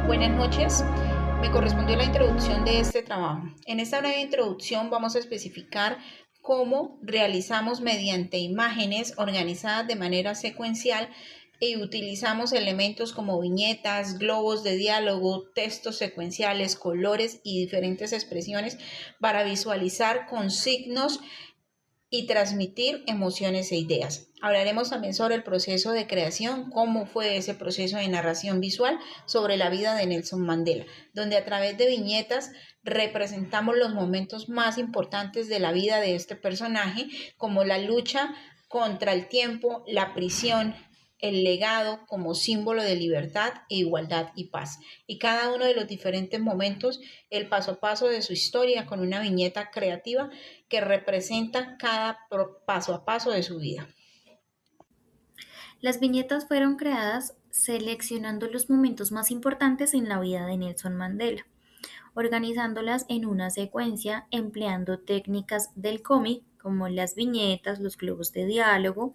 Buenas noches. Me correspondió la introducción de este trabajo. En esta breve introducción vamos a especificar cómo realizamos mediante imágenes organizadas de manera secuencial y utilizamos elementos como viñetas, globos de diálogo, textos secuenciales, colores y diferentes expresiones para visualizar con signos y transmitir emociones e ideas. Hablaremos también sobre el proceso de creación, cómo fue ese proceso de narración visual sobre la vida de Nelson Mandela, donde a través de viñetas representamos los momentos más importantes de la vida de este personaje, como la lucha contra el tiempo, la prisión, el legado como símbolo de libertad e igualdad y paz. Y cada uno de los diferentes momentos, el paso a paso de su historia con una viñeta creativa que representa cada paso a paso de su vida. Las viñetas fueron creadas seleccionando los momentos más importantes en la vida de Nelson Mandela, organizándolas en una secuencia empleando técnicas del cómic como las viñetas, los globos de diálogo,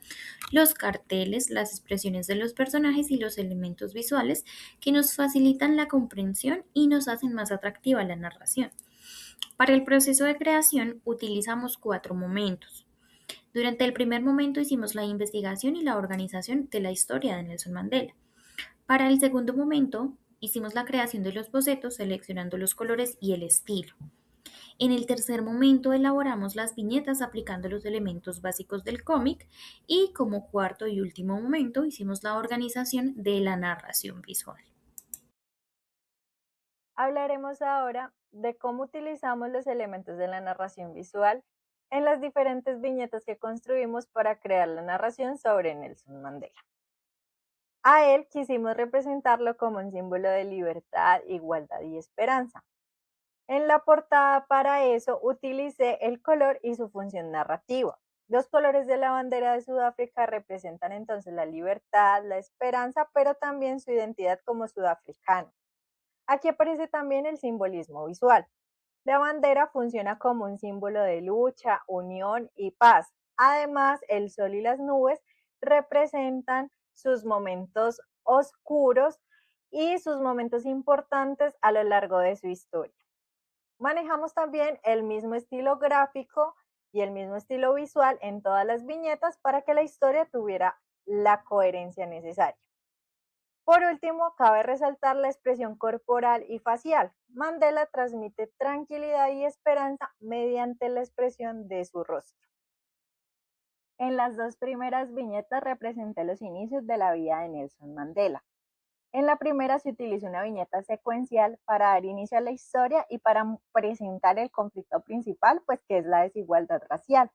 los carteles, las expresiones de los personajes y los elementos visuales que nos facilitan la comprensión y nos hacen más atractiva la narración. Para el proceso de creación utilizamos 4 momentos. Durante el primer momento hicimos la investigación y la organización de la historia de Nelson Mandela. Para el segundo momento hicimos la creación de los bocetos seleccionando los colores y el estilo. En el tercer momento elaboramos las viñetas aplicando los elementos básicos del cómic y como cuarto y último momento hicimos la organización de la narración visual. Hablaremos ahora de cómo utilizamos los elementos de la narración visual en las diferentes viñetas que construimos para crear la narración sobre Nelson Mandela. A él quisimos representarlo como un símbolo de libertad, igualdad y esperanza. En la portada para eso utilicé el color y su función narrativa. Los colores de la bandera de Sudáfrica representan entonces la libertad, la esperanza, pero también su identidad como sudafricano. Aquí aparece también el simbolismo visual. La bandera funciona como un símbolo de lucha, unión y paz. Además, el sol y las nubes representan sus momentos oscuros y sus momentos importantes a lo largo de su historia. Manejamos también el mismo estilo gráfico y el mismo estilo visual en todas las viñetas para que la historia tuviera la coherencia necesaria. Por último, cabe resaltar la expresión corporal y facial. Mandela transmite tranquilidad y esperanza mediante la expresión de su rostro. En las 2 primeras viñetas representé los inicios de la vida de Nelson Mandela. En la primera se utiliza una viñeta secuencial para dar inicio a la historia y para presentar el conflicto principal, pues que es la desigualdad racial.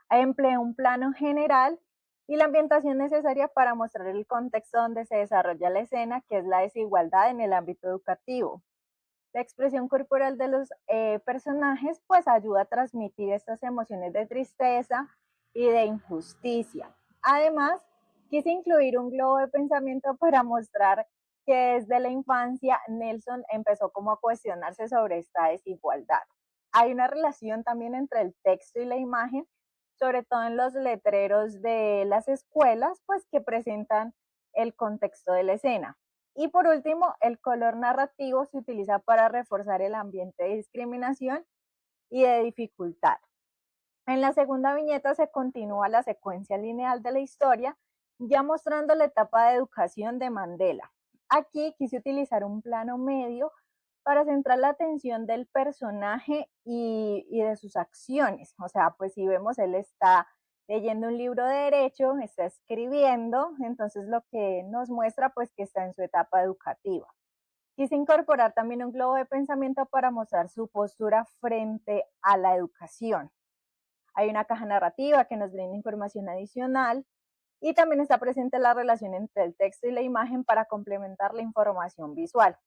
Empleé un plano general y la ambientación necesaria para mostrar el contexto donde se desarrolla la escena, que es la desigualdad en el ámbito educativo. La expresión corporal de los personajes pues ayuda a transmitir estas emociones de tristeza y de injusticia. Además, quise incluir un globo de pensamiento para mostrar que desde la infancia Nelson empezó como a cuestionarse sobre esta desigualdad. Hay una relación también entre el texto y la imagen, sobre todo en los letreros de las escuelas, pues que presentan el contexto de la escena. Y por último, el color narrativo se utiliza para reforzar el ambiente de discriminación y de dificultad. En la segunda viñeta se continúa la secuencia lineal de la historia, ya mostrando la etapa de educación de Mandela. Aquí quise utilizar un plano medio para centrar la atención del personaje y de sus acciones. O sea, pues si vemos, él está leyendo un libro de derecho, está escribiendo, entonces lo que nos muestra pues que está en su etapa educativa. Quise incorporar también un globo de pensamiento para mostrar su postura frente a la educación. Hay una caja narrativa que nos brinda información adicional y también está presente la relación entre el texto y la imagen para complementar la información visual.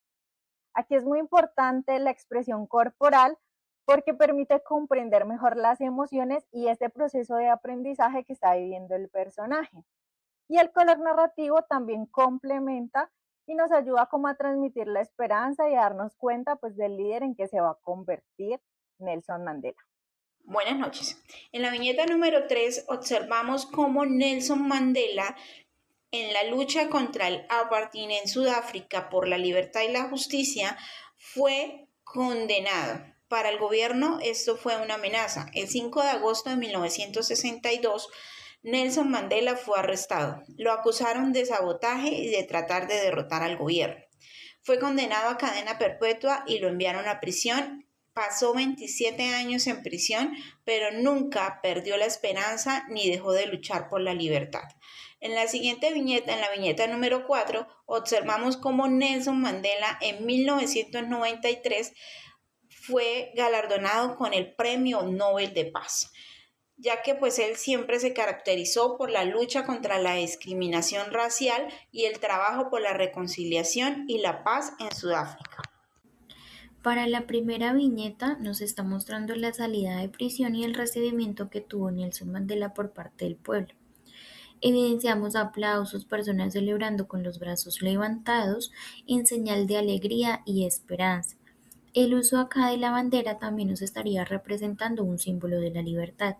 Aquí es muy importante la expresión corporal porque permite comprender mejor las emociones y este proceso de aprendizaje que está viviendo el personaje. Y el color narrativo también complementa y nos ayuda como a transmitir la esperanza y a darnos cuenta pues del líder en que se va a convertir Nelson Mandela. Buenas noches. En la viñeta número 3 observamos cómo Nelson Mandela, en la lucha contra el apartheid en Sudáfrica por la libertad y la justicia, fue condenado. Para el gobierno esto fue una amenaza. El 5 de agosto de 1962, Nelson Mandela fue arrestado. Lo acusaron de sabotaje y de tratar de derrotar al gobierno. Fue condenado a cadena perpetua y lo enviaron a prisión. Pasó 27 años en prisión, pero nunca perdió la esperanza ni dejó de luchar por la libertad. En la siguiente viñeta, en la viñeta número 4, observamos cómo Nelson Mandela en 1993 fue galardonado con el Premio Nobel de Paz, ya que pues él siempre se caracterizó por la lucha contra la discriminación racial y el trabajo por la reconciliación y la paz en Sudáfrica. Para la primera viñeta nos está mostrando la salida de prisión y el recibimiento que tuvo Nelson Mandela por parte del pueblo. Evidenciamos aplausos, personas celebrando con los brazos levantados en señal de alegría y esperanza. El uso acá de la bandera también nos estaría representando un símbolo de la libertad.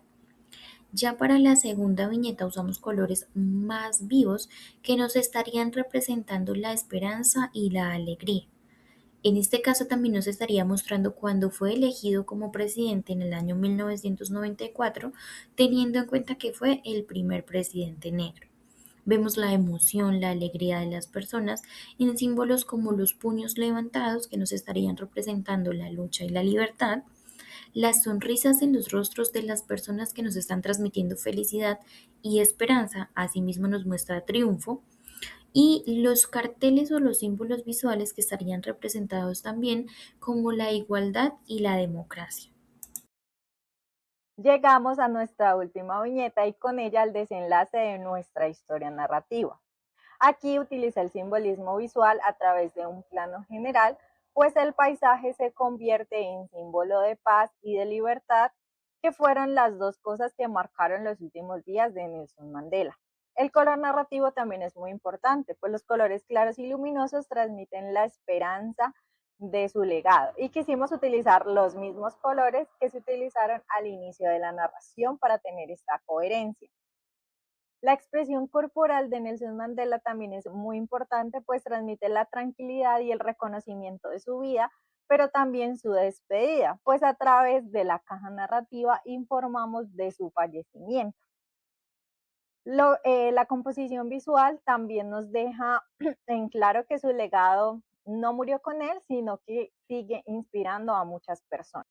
Ya para la segunda viñeta usamos colores más vivos que nos estarían representando la esperanza y la alegría. En este caso también nos estaría mostrando cuándo fue elegido como presidente en el año 1994, teniendo en cuenta que fue el primer presidente negro. Vemos la emoción, la alegría de las personas en símbolos como los puños levantados que nos estarían representando la lucha y la libertad, las sonrisas en los rostros de las personas que nos están transmitiendo felicidad y esperanza, asimismo nos muestra triunfo, y los carteles o los símbolos visuales que estarían representados también como la igualdad y la democracia. Llegamos a nuestra última viñeta y con ella el desenlace de nuestra historia narrativa. Aquí utiliza el simbolismo visual a través de un plano general, pues el paisaje se convierte en símbolo de paz y de libertad, que fueron las dos cosas que marcaron los últimos días de Nelson Mandela. El color narrativo también es muy importante, pues los colores claros y luminosos transmiten la esperanza de su legado y quisimos utilizar los mismos colores que se utilizaron al inicio de la narración para tener esta coherencia. La expresión corporal de Nelson Mandela también es muy importante, pues transmite la tranquilidad y el reconocimiento de su vida, pero también su despedida, pues a través de la caja narrativa informamos de su fallecimiento. La composición visual también nos deja en claro que su legado no murió con él, sino que sigue inspirando a muchas personas.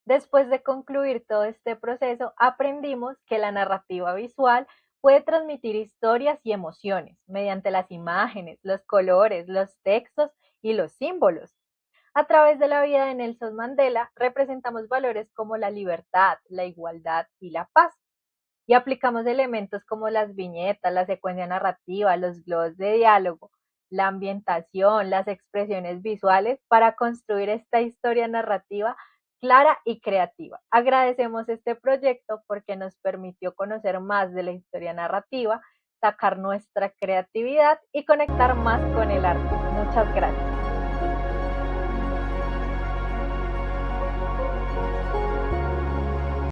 Después de concluir todo este proceso, aprendimos que la narrativa visual puede transmitir historias y emociones mediante las imágenes, los colores, los textos y los símbolos. A través de la vida de Nelson Mandela, representamos valores como la libertad, la igualdad y la paz. Y aplicamos elementos como las viñetas, la secuencia narrativa, los globos de diálogo, la ambientación, las expresiones visuales para construir esta historia narrativa clara y creativa. Agradecemos este proyecto porque nos permitió conocer más de la historia narrativa, sacar nuestra creatividad y conectar más con el arte. Muchas gracias.